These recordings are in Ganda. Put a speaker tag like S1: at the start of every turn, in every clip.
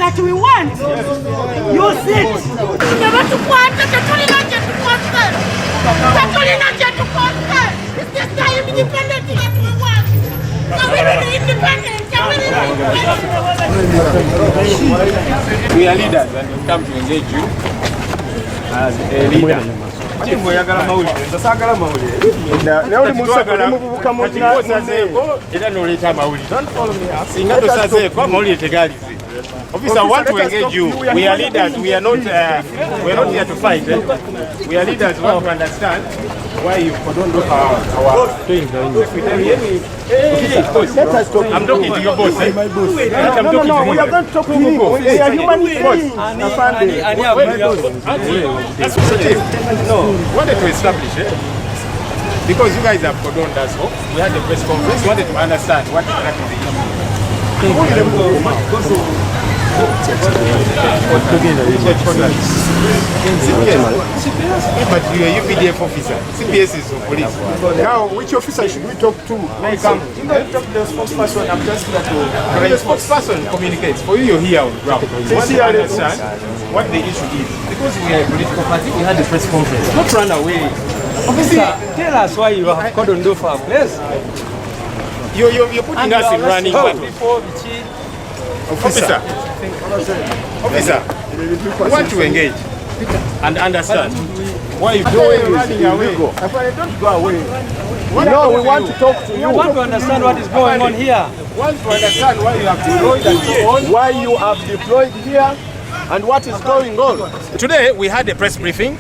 S1: That we want. You sit. Never to want to It's this time independent that we want. Are we really independent?
S2: We are leaders and we come to engage you as a leader. Don't follow me. Officer, I want to engage you. We are leaders. We are not here to fight. We are leaders. We want to understand why you don't do our I'm talking to your boss. I'm talking to you. We are not talking to you. We are human beings. No, wanted to establish it because you guys have cordoned us off. We had a press conference. Wanted to understand what exactly the But you are UPDF officer. CPS is police.
S3: Now, which officer should we talk to?
S2: Now come. You don't talk to the spokesperson. I'm just here to. The spokesperson communicates. For you, you're here on the ground. You want to understand what the issue is. Because we are a political party, we had a press conference. Not run away.
S4: Officer, tell us why you have cordoned off our place.
S2: You're putting us in running. Officer, we want to engage and understand why you're running away.
S3: Don't go away. No, we want to talk to you.
S4: We want to understand what is going on here.
S2: We want to understand why you have deployed and so on.
S3: Why you have deployed here and what is going on.
S2: Today we had a press briefing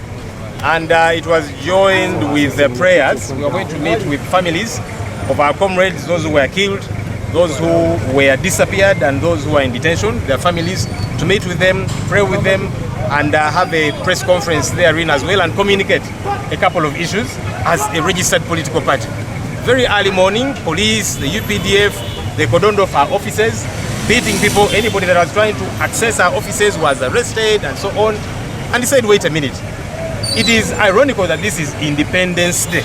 S2: and it was joined with the prayers. We are going to meet with families of our comrades, those who were killed, those who were disappeared and those who are in detention, their families, to meet with them, pray with them, and have a press conference therein as well and communicate a couple of issues as a registered political party. Very early morning, police, the UPDF, they cordoned off our offices, beating people. Anybody that was trying to access our offices was arrested and so on. And he said, wait a minute. It is ironical that this is Independence Day,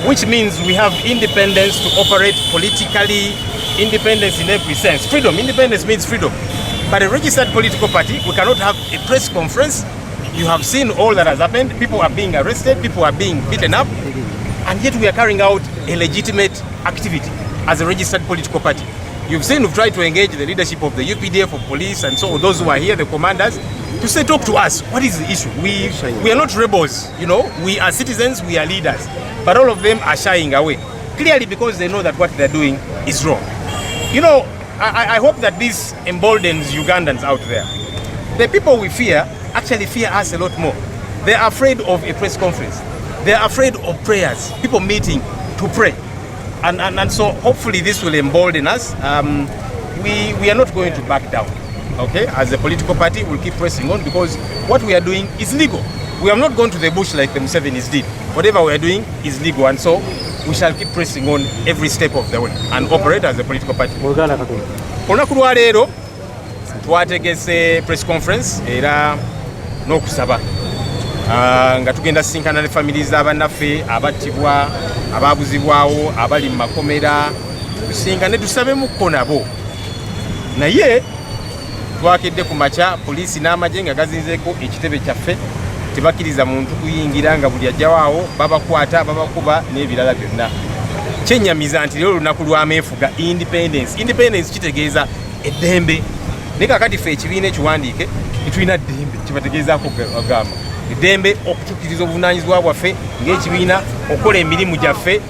S2: which means we have independence to operate politically, independence in every sense. Freedom, independence means freedom. But a registered political party, we cannot have a press conference. You have seen all that has happened. People are being arrested, people are being beaten up, and yet we are carrying out a legitimate activity as a registered political party. You've seen we've tried to engage the leadership of the UPDF, of police, and so those who are here, the commanders, to say, talk to us. What is the issue? We are not rebels, you know. We are citizens, we are leaders. But all of them are shying away, clearly because they know that what they're doing is wrong. You know, I hope that this emboldens Ugandans out there. The people we fear actually fear us a lot more. They are afraid of a press conference. They are afraid of prayers, people meeting to pray. And so hopefully this will embolden us. We are not going to back down. Okay, as a political party, we'll keep pressing on because what we are doing is legal. We have not gone to the bush like the Musevenis did. Whatever we are doing is legal, and so we shall keep pressing on every step of the way and operate as a political party. Olunaku lwa leero twategese press conference era n'okusaba nga tugenda sinkana ne families z'abannaffe abattibwa, abaabuzibwawo, abali mu makomera, tusinkane tusabemukko nabo. Naye twakedde ku makya poliisi n'amagye nga gazinzeeko ekitebe kyaffe, tebakkiriza muntu kuyingira nga buli ajjawaawo babakwata, babakuba n'ebirala byonna. Kyennyamiza nti leero olunaku lw'ameefuga independence kitegeeza eddembe. Naye kakati ffe ekibiina ekiwandiike tetulina ddembe kibategeezaako agamba eddembe okutuukiriza obuvunaanyizibwa bwaffe ng'ekibiina okukola emirimu gyaffe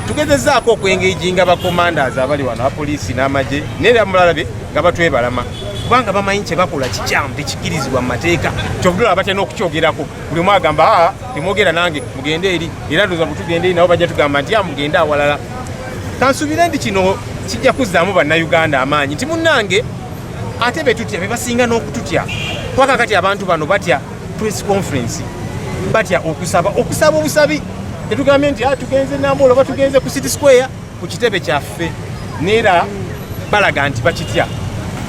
S2: tugezezaako okwengeijinga bakomanders abali wano apoliisi n'amagye n'era mulalabe nga batwebalama kubanga bamanyi kye bakola kikyamu tekikirizibwa mu mateeka kyovudula abatena okukyogerako buli omu agamba temwogera nange mugende eri era ndoza butugende eri nabo bajja tugamba nti mugende awalala kansuubire ndi kino kijja kuzzaamu bannayuganda amaanyi nti munnange ate betutya be basinga n'okututya kwaka kati abantu bano batya press conference batya okusaba obusabi tetugambye nti tugenze Namboole oba tugenze ku City Square ku kitebe kyaffe neera balaga nti bakitya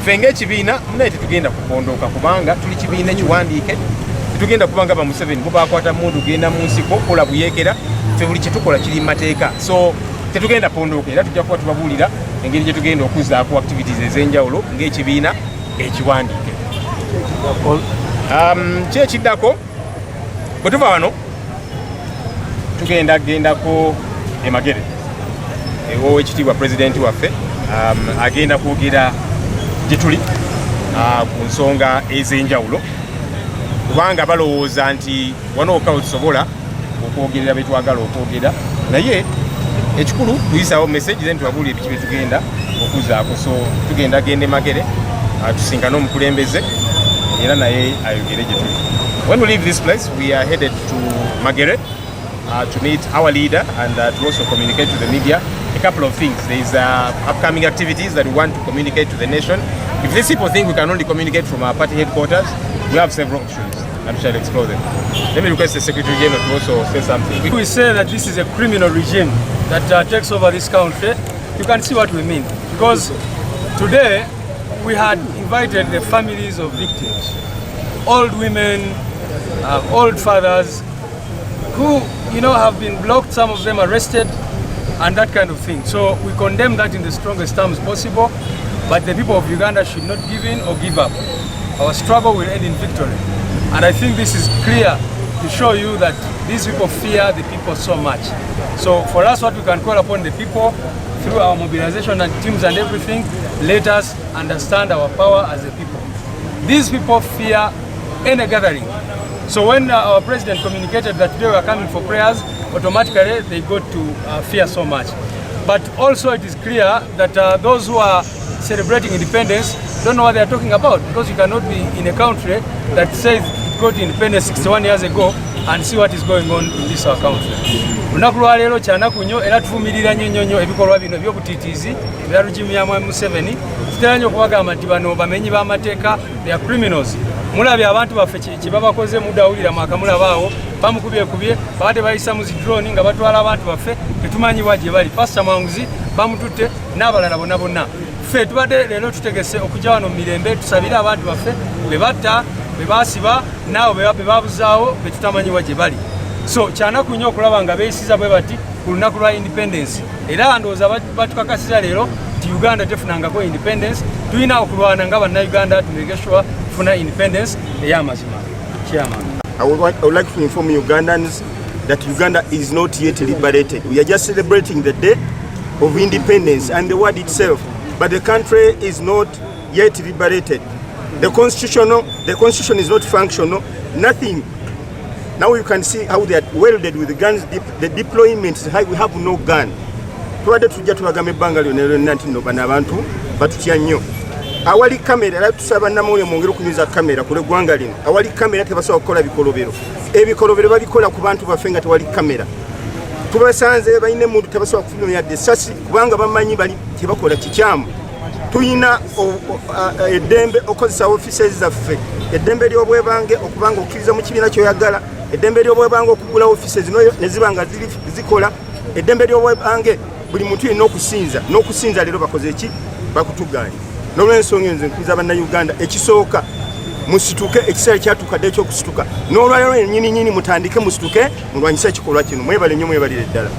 S2: ffe ng'ekibiina munaye tetugenda kupondoka kubanga tuli kibiina ekiwandiike tetugenda kubanga ba Museveni bo bakwata mundu genda mu nsiko kola buyeekera ffe buli kyetukola kiri mu mateeka so tetugenda pondoka era tujja kuba tubabuulira engeri gye tugenda okuzzaako activities ez'enjawulo ng'ekibiina ekiwandiike kyekiddako bwe tuva wano tugendako Emagere ewo ekitiibwa pulezidenti waffe agenda kwogera gye tuli ku nsonga ez'enjawulo kubanga balowooza nti wanooka wetusobola okwogerera be twagala okwogera naye ekikulu tuyisawo message then tubabuulire biki bye tugenda okuzzaako so tugendagenda Emagere tusinkane omukulembeze era naye ayogere gye tuli. When we leave this place we are headed to Magere to meet our leader and to also communicate to the media a couple of things. There is upcoming activities that we want to communicate to the nation. If these people think we can only communicate from our party headquarters, we have several options and we shall explore them. Let me request the Secretary General to also say something.
S4: We say that this is a criminal regime that takes over this country. You can see what we mean, because today we had invited the families of victims, old women, old fathers, who have been blocked, some of them arrested, and that kind of thing. So we condemn that in the strongest terms possible, but the people of Uganda should not give in or give up. Our struggle will end in victory. And I think this is clear to show you that these people fear the people so much. So for us, what we can call upon the people through our mobilization and teams and everything, let us understand our power as a people. These people fear any gathering. So when our president communicated that today we are coming for prayers, automatically they got to fear so much. But also it is clear that those who are celebrating independence don't know what they are talking about, because you cannot be in a country that says it got independence 61 years ago and see what is going on in this our country. Lunaku lwa leero kyanaku nnyo era tuvumirira nnyo ebikolwa bino by'obutiitiizi ebya regime ya Museveni. Tutera nnyo okubagamba nti bano bamenyi b'amateeka, they are criminals. Mulabye abantu baffe kye babakoze mudawulira mwakamulabaawo bamukubye baate bayisa mu drone nga batwala abantu baffe tetumanyibwa gye bali. Pastor Mwanguzi bamututte n'abalala bonna. Ffe tubadde leero tutegese okujja wano mu mirembe tusabire abantu baffe be batta be baasiba naawe be babuzaawo be tutamanyibwa gye bali. So kyanaku nnyo okulaba nga beeyisiza bwe bati ku lunaku lwa independence, era ndowooza batukakasiza leero nti Uganda tefunangako independence. Tulina okulwana nga bannayuganda tumeke sure tufuna independence ey'amazima.
S3: I would like to inform Ugandans that Uganda is not yet liberated. We are just celebrating the day of independence and the word itself, but the country is not yet liberated. The constitution is not functional, nothing. Now you can see how they are welded with the guns. The deployment is high. We have no gun. Tuwadde tujja tubagamba ebbanga lyonna nti nno bano abantu batutya nnyo. Awali kamera era tusaba Namawulire mwongere okunyuza kamera ku ggwanga lino. Awali kamera tebasobola kukola bikolobero. Ebikolobero babikola ku bantu baffe nga tewali kamera. Tubasanze balina emuntu tebasobola kufuna yadde essasi kubanga bamanyi bali tebakola kikyamu. Tuyina eddembe okozesa offices zaffe, eddembe ly'obwebange okubanga okkiriza mu kibiina kyoyagala, eddembe ly'obwebange okugula offices ne ziba nga zikola, eddembe ly'obwebange buli muntu yina n'okusinza leero bakoze ki bakutugaanye. N'olw'ensonga nze nkiriza bannayuganda ekisooka musituke ekiseera kyatukadde ekyokusituka. N'olwaleero nnyini mutandike musituke mulwanyise ekikolwa kino. Mwebale nnyo mwebalire ddala.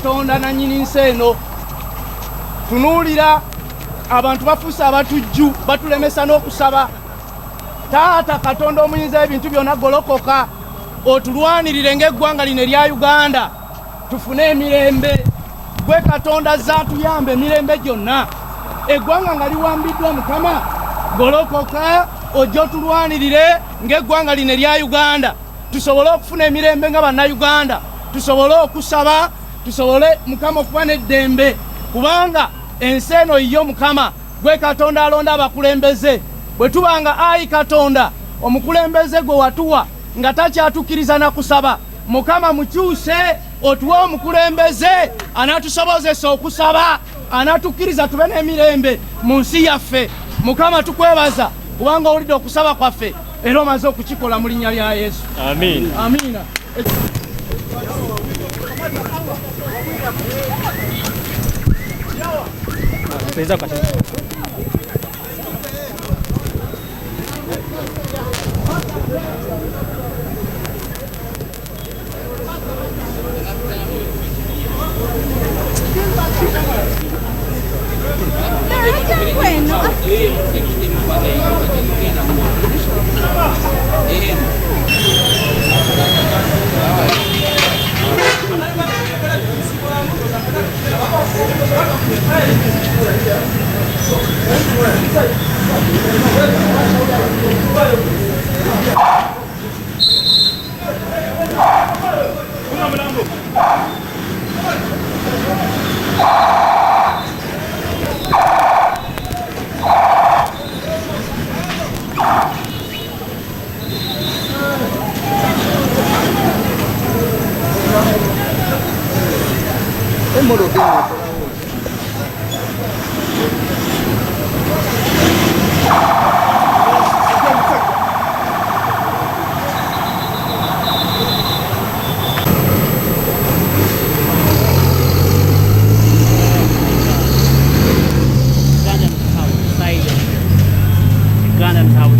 S5: Katonda nannyini nsi eno. Tunuulira abantu bafuuse abatujju batulemesa n'okusaba. Taata Katonda omuyinza ebintu byonna golokoka otulwanirire ng'eggwanga lino erya Uganda tufune emirembe. Gwe Katonda zaatuyamba emirembe gyonna. Eggwanga nga liwambiddwa Mukama golokoka ojja otulwanirire ng'eggwanga lino erya Uganda tusobole okufuna emirembe nga bannayuganda, tusobole okusaba, tusobole Mukama okuba n'eddembe, kubanga ensi eno yiyo Mukama. Gwe Katonda alonda abakulembeze. Bwe tubanga ayi Katonda omukulembeze gwe watuwa nga takyatukkiriza na kusaba, Mukama mukyuse otuwe omukulembeze anatusobozesa okusaba, anatukkiriza tube n'emirembe mu nsi yaffe. Mukama tukwebaza kubanga owulidde okusaba kwaffe era omaze okukikola mu linnya lya Yesu.
S2: Amin.
S5: Amiina.
S1: Ugandans have